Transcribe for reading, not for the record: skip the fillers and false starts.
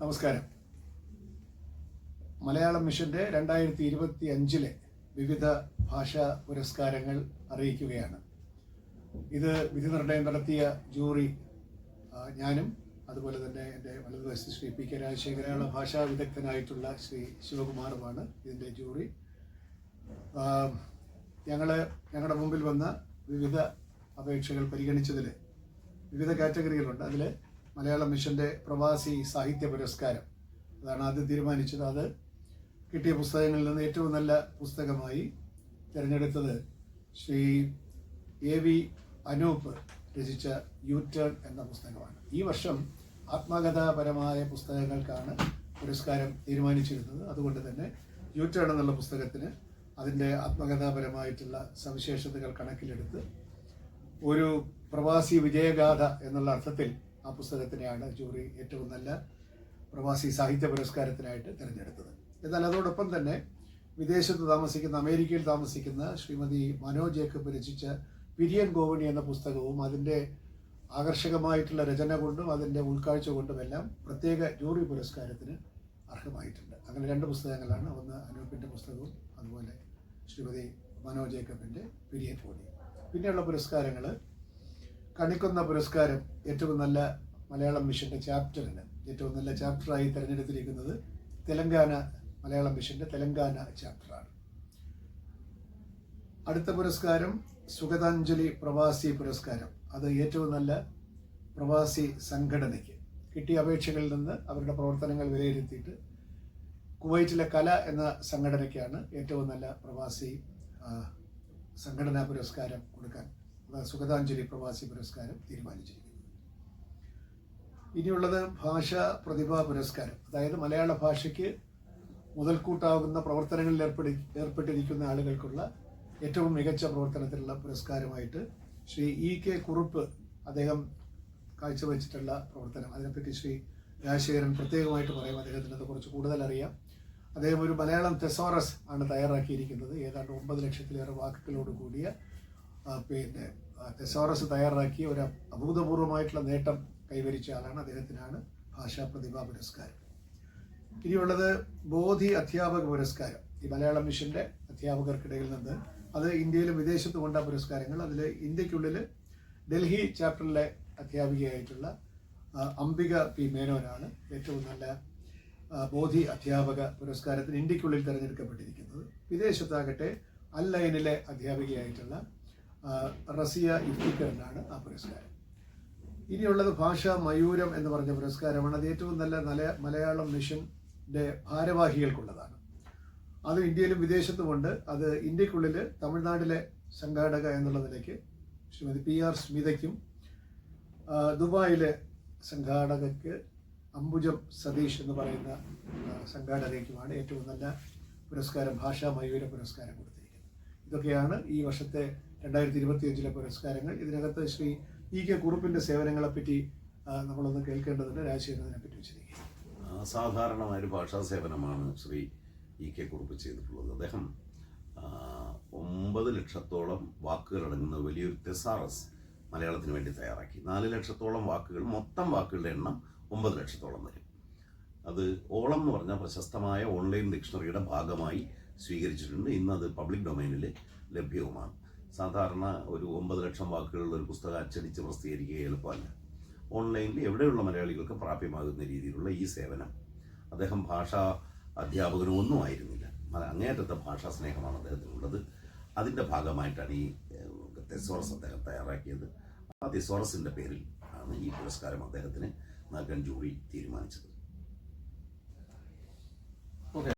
നമസ്കാരം. മലയാളം മിഷന്റെ 2025 വിവിധ ഭാഷാ പുരസ്കാരങ്ങൾ അറിയിക്കുകയാണ്. ഇത് വിധി നിർണയം നടത്തിയ ജൂറി ഞാനും അതുപോലെ തന്നെ എൻ്റെ വലതുവശത്ത് ശ്രീ പി കെ രാജശേഖരനുള്ള ഭാഷാ വിദഗ്ധനായിട്ടുള്ള ശ്രീ ശിവകുമാറുമാണ് ഇതിൻ്റെ ജൂറി. ഞങ്ങളുടെ മുമ്പിൽ വന്ന വിവിധ അപേക്ഷകൾ പരിഗണിച്ചതിൽ വിവിധ കാറ്റഗറികളുണ്ട്. അതിൽ മലയാളം മിഷന്റെ പ്രവാസി സാഹിത്യ പുരസ്കാരം അതാണ് ആദ്യം തീരുമാനിച്ചത്. അത് കിട്ടിയ പുസ്തകങ്ങളിൽ നിന്ന് ഏറ്റവും നല്ല പുസ്തകമായി തിരഞ്ഞെടുത്തത് ശ്രീ എ വി അനൂപ് രചിച്ച യു ടേൺ എന്ന പുസ്തകമാണ്. ഈ വർഷം ആത്മകഥാപരമായ പുസ്തകങ്ങൾക്കാണ് പുരസ്കാരം തീരുമാനിച്ചിരുന്നത്. അതുകൊണ്ട് തന്നെ യു ടേൺ എന്നുള്ള പുസ്തകത്തിന് അതിൻ്റെ ആത്മകഥാപരമായിട്ടുള്ള സവിശേഷതകൾ കണക്കിലെടുത്ത് ഒരു പ്രവാസി വിജയഗാഥ എന്നുള്ള അർത്ഥത്തിൽ ആ പുസ്തകത്തിനെയാണ് ജൂറി ഏറ്റവും നല്ല പ്രവാസി സാഹിത്യ പുരസ്കാരത്തിനായിട്ട് തിരഞ്ഞെടുത്തത്. എന്നാൽ അതോടൊപ്പം തന്നെ വിദേശത്ത് താമസിക്കുന്ന, അമേരിക്കയിൽ താമസിക്കുന്ന ശ്രീമതി മനോ ജേക്കബ് രചിച്ച പിരിയൻ ഗോവണി എന്ന പുസ്തകവും അതിൻ്റെ ആകർഷകമായിട്ടുള്ള രചന കൊണ്ടും അതിൻ്റെ ഉൾക്കാഴ്ച കൊണ്ടുമെല്ലാം പ്രത്യേക ജൂറി പുരസ്കാരത്തിന് അർഹമായിട്ടുണ്ട്. അങ്ങനെ രണ്ട് പുസ്തകങ്ങളാണ്. ഒന്ന് അനൂപിൻ്റെ പുസ്തകവും അതുപോലെ ശ്രീമതി മനോ ജേക്കബിൻ്റെ പിരിയൻ ഗോവണി. പിന്നെയുള്ള പുരസ്കാരങ്ങൾ കണിക്കൊന്ന പുരസ്കാരം ഏറ്റവും നല്ല മലയാളം മിഷന്റെ ചാപ്റ്ററിന് ഏറ്റവും നല്ല ചാപ്റ്ററായി തിരഞ്ഞെടുത്തിരിക്കുന്നത് മലയാളം മിഷന്റെ തെലങ്കാന ചാപ്റ്ററാണ്. അടുത്ത പുരസ്കാരം സുഗതാഞ്ജലി പ്രവാസി പുരസ്കാരം. അത് ഏറ്റവും നല്ല പ്രവാസി സംഘടനയ്ക്ക് കിട്ടിയ അപേക്ഷകളിൽ നിന്ന് അവരുടെ പ്രവർത്തനങ്ങൾ വിലയിരുത്തിയിട്ട് കുവൈറ്റിലെ കല എന്ന സംഘടനയ്ക്കാണ് ഏറ്റവും നല്ല പ്രവാസി സംഘടനാ പുരസ്കാരം കൊടുക്കാൻ സുഗതാഞ്ജലി പ്രവാസി പുരസ്കാരം തീരുമാനിച്ചിരിക്കുന്നത്. ഇനിയുള്ളത് ഭാഷാ പ്രതിഭാ പുരസ്കാരം. അതായത് മലയാള ഭാഷയ്ക്ക് മുതൽക്കൂട്ടാകുന്ന പ്രവർത്തനങ്ങളിൽ ഏർപ്പെട്ടിരിക്കുന്ന ആളുകൾക്കുള്ള ഏറ്റവും മികച്ച പ്രവർത്തനത്തിലുള്ള പുരസ്കാരമായിട്ട് ശ്രീ ഇ കെ കുറുപ്പ് അദ്ദേഹം കാഴ്ചവെച്ചിട്ടുള്ള പ്രവർത്തനം, അതിനെപ്പറ്റി ശ്രീ രാജശേഖരൻ പ്രത്യേകമായിട്ട് പറയും. അദ്ദേഹത്തിന് അത് കുറച്ച് കൂടുതൽ അറിയാം. അദ്ദേഹം ഒരു മലയാളം തെസോറസ് ആണ് തയ്യാറാക്കിയിരിക്കുന്നത്. ഏതാണ്ട് 9 ലക്ഷത്തിലേറെ വാക്കുകളോട് കൂടിയ തെസോറസ് തയ്യാറാക്കി ഒരു അഭൂതപൂർവമായിട്ടുള്ള നേട്ടം കൈവരിച്ച ആളാണ്. അദ്ദേഹത്തിനാണ് ഭാഷാ പ്രതിഭാ പുരസ്കാരം. ഇനിയുള്ളത് ബോധി അധ്യാപക പുരസ്കാരം. ഈ മലയാളം മിഷന്റെ അധ്യാപകർക്കിടയിൽ നിന്ന് അത് ഇന്ത്യയിലും വിദേശത്തും കൊണ്ട പുരസ്കാരങ്ങൾ. അതിൽ ഇന്ത്യക്കുള്ളിൽ ഡൽഹി ചാപ്റ്ററിലെ അധ്യാപികയായിട്ടുള്ള അംബിക പി മേനോനാണ് ഏറ്റവും നല്ല ബോധി അധ്യാപക പുരസ്കാരത്തിന് ഇന്ത്യക്കുള്ളിൽ തിരഞ്ഞെടുക്കപ്പെട്ടിരിക്കുന്നത്. വിദേശത്താകട്ടെ അൽ ലൈനിലെ അധ്യാപികയായിട്ടുള്ള റസിയ ഇഫ്തിഖറിനാണ് ആ പുരസ്കാരം. ഇനിയുള്ളത് ഭാഷാ മയൂരം എന്ന് പറഞ്ഞ പുരസ്കാരമാണ്. അത് ഏറ്റവും നല്ല മലയാളം മിഷന്റെ ഭാരവാഹികൾക്കുള്ളതാണ്. അത് ഇന്ത്യയിലും വിദേശത്തുമുണ്ട്. അത് ഇന്ത്യക്കുള്ളിൽ തമിഴ്നാട്ടിലെ സംഘാടക എന്നുള്ള നിലയ്ക്ക് ശ്രീമതി PR സ്മിതയ്ക്കും ദുബായിലെ സംഘാടകയ്ക്ക് അംബുജം സതീഷ് എന്ന് പറയുന്ന സംഘാടകയ്ക്കുമാണ് ഏറ്റവും നല്ല പുരസ്കാരം, ഭാഷാ മയൂര പുരസ്കാരം കൊടുത്തിരിക്കുന്നത്. ഇതൊക്കെയാണ് ഈ വർഷത്തെ 2025 പുരസ്കാരങ്ങൾ. ഇതിനകത്ത് ശ്രീ ഇ കെ കുറുപ്പിന്റെ സേവനങ്ങളെപ്പറ്റി നമ്മളൊന്ന് കേൾക്കേണ്ടതുണ്ട്. രാജശേഖരനെ പറ്റി വെച്ചിരിക്കുക. അസാധാരണമായ ഒരു ഭാഷാ സേവനമാണ് ശ്രീ ഇ കെ കുറുപ്പ് ചെയ്തിട്ടുള്ളത്. അദ്ദേഹം 9 ലക്ഷത്തോളം വാക്കുകൾ അടങ്ങുന്ന വലിയൊരു തെസാറസ് മലയാളത്തിന് വേണ്ടി തയ്യാറാക്കി. 4 ലക്ഷത്തോളം വാക്കുകൾ, മൊത്തം വാക്കുകളുടെ എണ്ണം 9 ലക്ഷത്തോളം വരും. അത് ഓളം എന്ന് പറഞ്ഞ പ്രശസ്തമായ ഓൺലൈൻ ഡിക്ഷണറിയുടെ ഭാഗമായി സ്വീകരിച്ചിട്ടുണ്ട്. ഇന്ന് അത് പബ്ലിക് ഡൊമൈനിൽ ലഭ്യവുമാണ്. സാധാരണ ഒരു 9 ലക്ഷം വാക്കുകളുള്ള ഒരു പുസ്തകം അച്ചടിച്ച് പ്രസിദ്ധീകരിക്കുക എളുപ്പമല്ല. ഓൺലൈനിൽ എവിടെയുള്ള മലയാളികൾക്ക് പ്രാപ്യമാകുന്ന രീതിയിലുള്ള ഈ സേവനം, അദ്ദേഹം ഭാഷാ അധ്യാപകനും ഒന്നും ആയിരുന്നില്ല, അങ്ങേയറ്റത്തെ ഭാഷാ സ്നേഹമാണ് അദ്ദേഹത്തിനുള്ളത്. അതിൻ്റെ ഭാഗമായിട്ടാണ് ഈ തെസോറസ് അദ്ദേഹം തയ്യാറാക്കിയത്. ആ തെസോറസിൻ്റെ പേരിൽ ആണ് ഈ പുരസ്കാരം അദ്ദേഹത്തിന് നൽകാൻ ജൂറി തീരുമാനിച്ചത്.